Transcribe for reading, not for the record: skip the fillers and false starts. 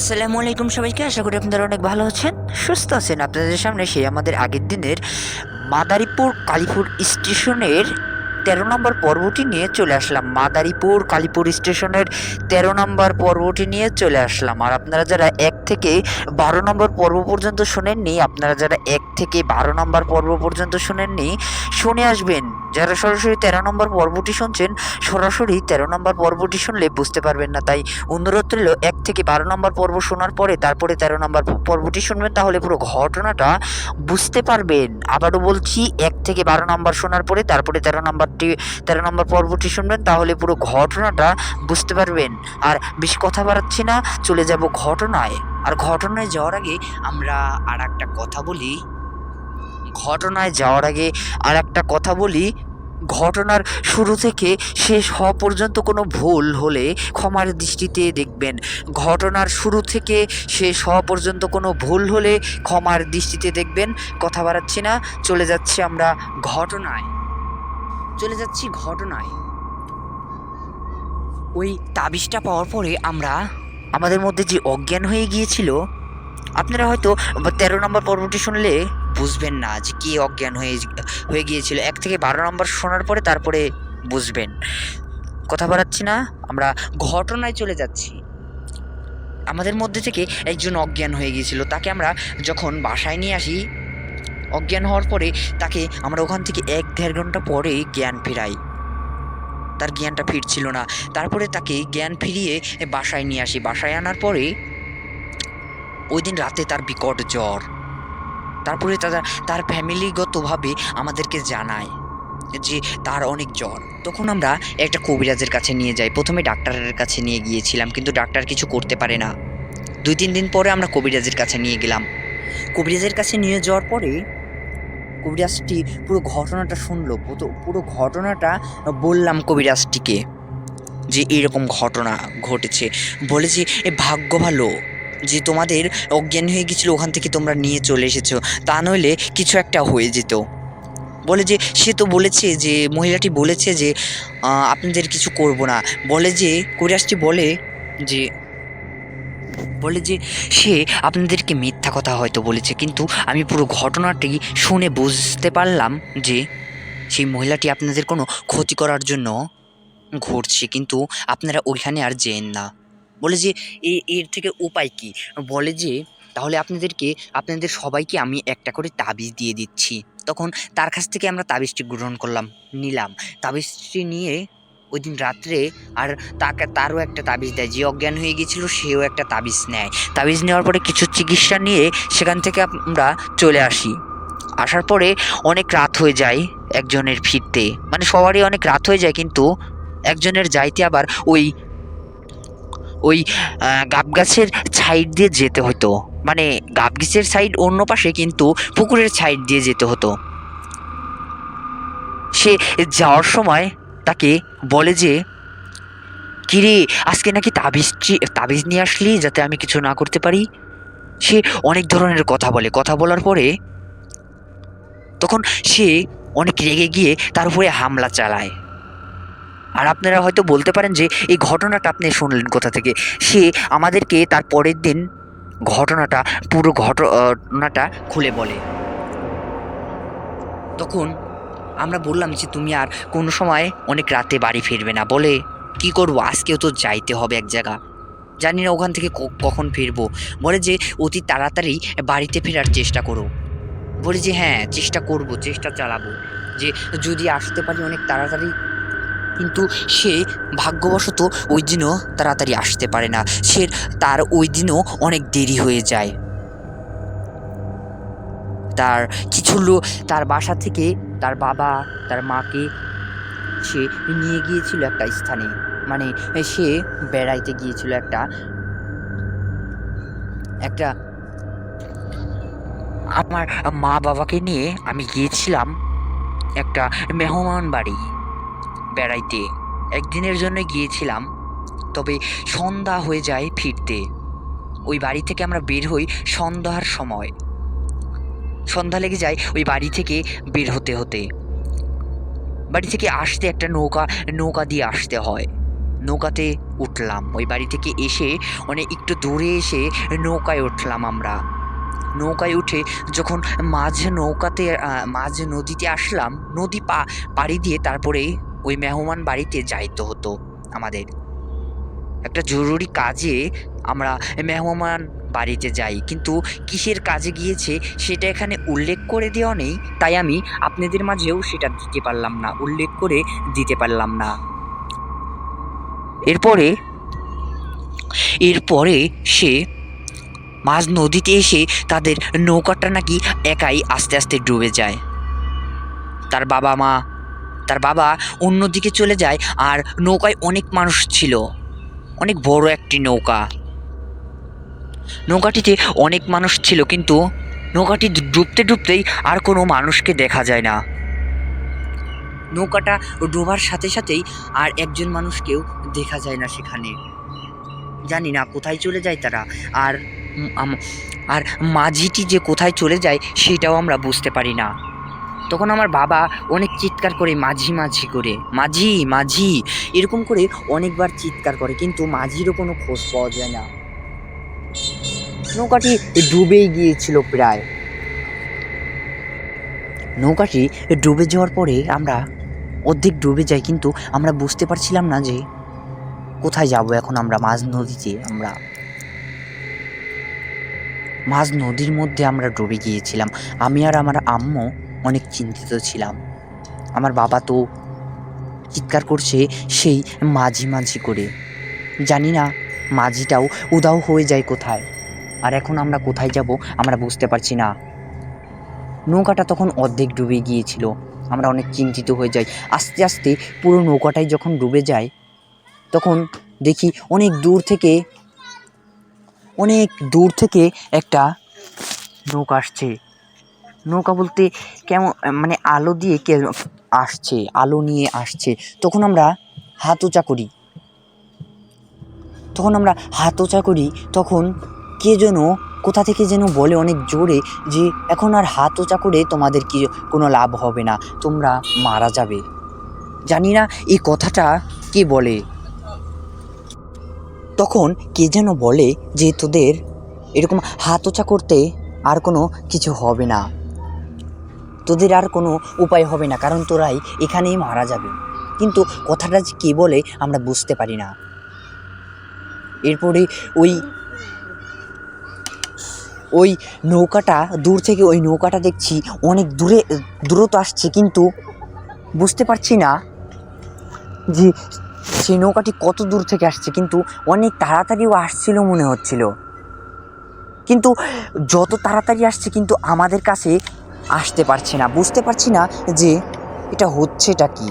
আসসালামু আলাইকুম সবাইকে। আশা করি আপনারা অনেক ভালো আছেন, সুস্থ আছেন। আপনাদের সামনে সেই আমাদের আগের দিনের মাদারীপুর কালীপুর স্টেশনের ১৩ নম্বর পর্বটি নিয়ে চলে আসলাম। মাদারীপুর কালীপুর স্টেশনের ১৩ নম্বর পর্বটি নিয়ে চলে আসলাম। আর আপনারা যারা ১ থেকে ১২ নম্বর পর্ব পর্যন্ত শোনেননি, আপনারা যারা ১ থেকে ১২ নম্বর পর্ব পর্যন্ত শোনেননি, শুনে আসবেন। যারা সরাসরি ১৩ নম্বর পর্বটি শুনছেন, সরাসরি ১৩ নম্বর পর্বটি শুনলে বুঝতে পারবেন না। তাই অনুরোধ রইল ১ থেকে ১২ নম্বর পর্ব শোনার পরে তারপরে ১৩ নম্বর পর্বটি শুনবেন, তাহলে পুরো ঘটনাটা বুঝতে পারবেন। আবারও বলছি, ১ থেকে ১২ নম্বর শোনার পরে তারপরে ১৩ নম্বর পর্বটি শুনবেন, তাহলে পুরো ঘটনাটা বুঝতে পারবেন। আর বেশি কথা বাড়াচ্ছি না, চলে যাব ঘটনায়। আর ঘটনায় যাওয়ার আগে আমরা আর একটা কথা বলি। ঘটনার শুরু থেকে শেষ হওয়া পর্যন্ত কোনো ভুল হলে ক্ষমার দৃষ্টিতে দেখবেন। ঘটনার শুরু থেকে শেষ হওয়া পর্যন্ত কোনো ভুল হলে ক্ষমার দৃষ্টিতে দেখবেন। কথা বাড়াচ্ছি না, চলে যাচ্ছি ঘটনায়। ওই তাবিজটা পাওয়ার পরে আমাদের মধ্যে যে অজ্ঞান হয়ে গিয়েছিল, আপনারা হয়তো ১৩ নম্বর পর্বটি শুনলে বুঝবেন না যে কে অজ্ঞান হয়ে গিয়েছিল। ১ থেকে ১২ নম্বর শোনার পরে তারপরে বুঝবেন। কথা বাড়াচ্ছি না, আমরা ঘটনায় চলে যাচ্ছি। আমাদের মধ্যে থেকে একজন অজ্ঞান হয়ে গিয়েছিল, তাকে আমরা যখন বাসায় নিয়ে আসি, অজ্ঞান হওয়ার পরে তাকে আমরা ওখান থেকে ১-১.৫ ঘন্টা পরে জ্ঞান ফেরাই। তার জ্ঞানটা ফিরছিল না, তারপরে তাকে জ্ঞান ফিরিয়ে বাসায় নিয়ে আসি। বাসায় আনার পরে ওই দিন রাতে তার বিকট জ্বর। তারপরে তার ফ্যামিলিগতভাবে আমাদেরকে জানায় যে তার অনেক জ্বর। তখন আমরা একটা কবিরাজের কাছে নিয়ে যাই। প্রথমে ডাক্তারের কাছে নিয়ে গিয়েছিলাম, কিন্তু ডাক্তার কিছু করতে পারে না। ২-৩ দিন পরে আমরা কবিরাজের কাছে নিয়ে গেলাম। কবিরাজের কাছে নিয়ে যাওয়ার পরে কবিরাজটি পুরো ঘটনাটা শুনলো। পুরো ঘটনাটা বললাম কবিরাজটিকে যে এরকম ঘটনা ঘটেছে। বলে যে ভাগ্য ভালো যে তোমাদের অজ্ঞান হয়ে গেছিলো, ওখান থেকে তোমরা নিয়ে চলে এসেছো, তা নইলে কিছু একটা হয়ে যেত। বলে যে সে তো বলেছে, যে মহিলাটি বলেছে যে আপনাদের কিছু করব না। বলে যে কবিরাজটি বলে যে সে আপনাদেরকে মিথ্যা কথা হয়তো বলেছে, কিন্তু আমি পুরো ঘটনাটি শুনে বুঝতে পারলাম যে সেই মহিলাটি আপনাদের কোনো ক্ষতি করার জন্য ঘটছে, কিন্তু আপনারা ওইখানে আর যেন না। বলে যে এর থেকে উপায় কি? বলে যে তাহলে আপনাদের সবাইকে আমি একটা করে তাবিজ দিয়ে দিচ্ছি। তখন তার কাছ থেকে আমরা তাবিজটি গ্রহণ নিলাম। তাবিজটি নিয়ে ওই দিন রাত্রে আর তারও একটা তাবিজ দেয়। যে অজ্ঞান হয়ে গিয়েছিল সেও একটা তাবিজ নেয়। তাবিজ নেওয়ার পরে কিছু চিকিৎসা নিয়ে সেখান থেকে আমরা চলে আসি। আসার পরে অনেক রাত হয়ে যায় একজনের ফিরতে, মানে সবারই অনেক রাত হয়ে যায়, কিন্তু একজনের যাইতে আবার ওই গাব গাছের সাইড দিয়ে যেতে হতো। মানে গাব গাছের সাইড অন্য পাশে, কিন্তু পুকুরের সাইড দিয়ে যেতে হতো। সে যাওয়ার সময় তাকে বলে যে কিরে, আজকে নাকি তাবিজ নিয়ে আসলি যাতে আমি কিছু না করতে পারি। সে অনেক ধরনের কথা বলে। কথা বলার পরে তখন সে অনেক রেগে গিয়ে তার উপরে হামলা চালায়। আর আপনারা হয়তো বলতে পারেন যে এই ঘটনাটা আপনি শুনলেন কোথা থেকে? সে আমাদেরকে তার পরের দিন পুরো ঘটনাটা খুলে বলে। তখন আমরা বললাম যে তুমি আর কোনো সময় অনেক রাতে বাড়ি ফিরবে না। বলে কি করবো, আজকেও তো যাইতে হবে এক জায়গা, জানি না ওখান থেকে কখন ফিরবো। বলে যে অতি তাড়াতাড়ি বাড়িতে ফেরার চেষ্টা করো। বলি যে হ্যাঁ, চেষ্টা করব, চেষ্টা চালাবো যে যদি আসতে পারি অনেক তাড়াতাড়ি। কিন্তু সে ভাগ্যবশত ওই দিনও তাড়াতাড়ি আসতে পারে না। তার ওই দিনও অনেক দেরি হয়ে যায়। তার কিছু লোক তার বাসা থেকে তার বাবা তার মাকে সে নিয়ে গিয়েছিল একটা স্থানে, মানে সে বেড়াইতে গিয়েছিল একটা আমার মা বাবাকে নিয়ে আমি গিয়েছিলাম একটা মেহমান বাড়ি বেড়াইতে। একদিনের জন্য গিয়েছিলাম, তবে সন্ধ্যা হয়ে যায় ফিরতে। ওই বাড়ি থেকে আমরা বের হই সন্ধ্যার সময়। সন্ধ্যা লেগে যায় ওই বাড়ি থেকে বের হতে হতে। বাড়ি থেকে আসতে একটা নৌকা দিয়ে আসতে হয়। নৌকাতে উঠলাম। ওই বাড়ি থেকে এসে অনেক একটু দূরে এসে নৌকায় উঠলাম আমরা। নৌকায় উঠে যখন মাঝ নদীতে আসলাম, নদী পাড়ি দিয়ে তারপরে ওই মেহমান বাড়িতে যাইতে হতো আমাদের। একটা জরুরি কাজে আমরা মেহমান বাড়িতে যাই, কিন্তু কিসের কাজে গিয়েছে সেটা এখানে উল্লেখ করে দেওয়া নেই, তাই আমি আপনাদের মাঝেও সেটা উল্লেখ করে দিতে পারলাম না। এরপরে এরপরে সে মাঝ নদীতে এসে তাদের নৌকাটা নাকি একাই আস্তে আস্তে ডুবে যায়। তার বাবা অন্যদিকে চলে যায়, আর নৌকায় অনেক মানুষ ছিল। অনেক বড় একটি নৌকাটিতে অনেক মানুষ ছিল, কিন্তু নৌকাটি ডুবতে ডুবতেই আর কোনো মানুষকে দেখা যায় না। নৌকাটা ডোবার সাথে সাথেই আর একজন মানুষকেও দেখা যায় না সেখানে। জানি না কোথায় চলে যায় তারা। আর আর মাঝিটি যে কোথায় চলে যায় সেটাও আমরা বুঝতে পারি না। তখন আমার বাবা অনেক চিৎকার করে, মাঝি মাঝি করে, মাঝি মাঝি এরকম করে অনেকবার চিৎকার করে, কিন্তু মাঝিরও কোনো খোঁজ পাওয়া যায় না। নৌকাটি ডুবেই গিয়েছিল প্রায়। নৌকাটি ডুবে যাওয়ার পরে আমরা অর্ধেক ডুবে যাই, কিন্তু আমরা বুঝতে পারছিলাম না যে কোথায় যাব এখন। আমরা মাঝ নদীর মধ্যে আমরা ডুবে গিয়েছিলাম। আমি আর আমার আম্মু অনেক চিন্তিত ছিলাম। আমার বাবা তো চিৎকার করছে সেই মাঝি মাঝি করে। জানি না মাঝিটাও উধাও হয়ে যায় কোথায়। আর এখন আমরা কোথায় যাব আমরা বুঝতে পারছি না। নৌকাটা তখন অর্ধেক ডুবে গিয়েছিল। আমরা অনেক চিন্তিত হয়ে যাই। আস্তে আস্তে পুরো নৌকাটাই যখন ডুবে যায়, তখন দেখি অনেক দূর থেকে একটা নৌকা আসছে। নৌকা বলতে কেমন, মানে আলো নিয়ে আসছে। তখন আমরা হাত উঁচা করি। তখন কে যেন কোথা থেকে যেন বলে অনেক জোরে যে এখন আর হাত উঁচা করে তোমাদের কি কোনো লাভ হবে না, তোমরা মারা যাবে। জানি না এই কথাটা কে বলে। তখন কে যেন বলে যে তোদের এরকম হাত উঁচা করতে আর কোনো কিছু হবে না, তোদের আর কোনো উপায় হবে না, কারণ তোরাই এখানেই মারা যাবে। কিন্তু কথাটা যে কে বলে আমরা বুঝতে পারি না। এরপরে ওই নৌকাটা দূর থেকে ওই নৌকাটা দেখছি অনেক দূরত্ব আসছে, কিন্তু বুঝতে পারছি না যে সেই নৌকাটি কত দূর থেকে আসছে। কিন্তু অনেক তাড়াতাড়িও আসছিল মনে হচ্ছিল, কিন্তু যত তাড়াতাড়ি আসছে কিন্তু আমাদের কাছে আসতে পারছে না। বুঝতে পারছি না যে এটা হচ্ছেটা কি।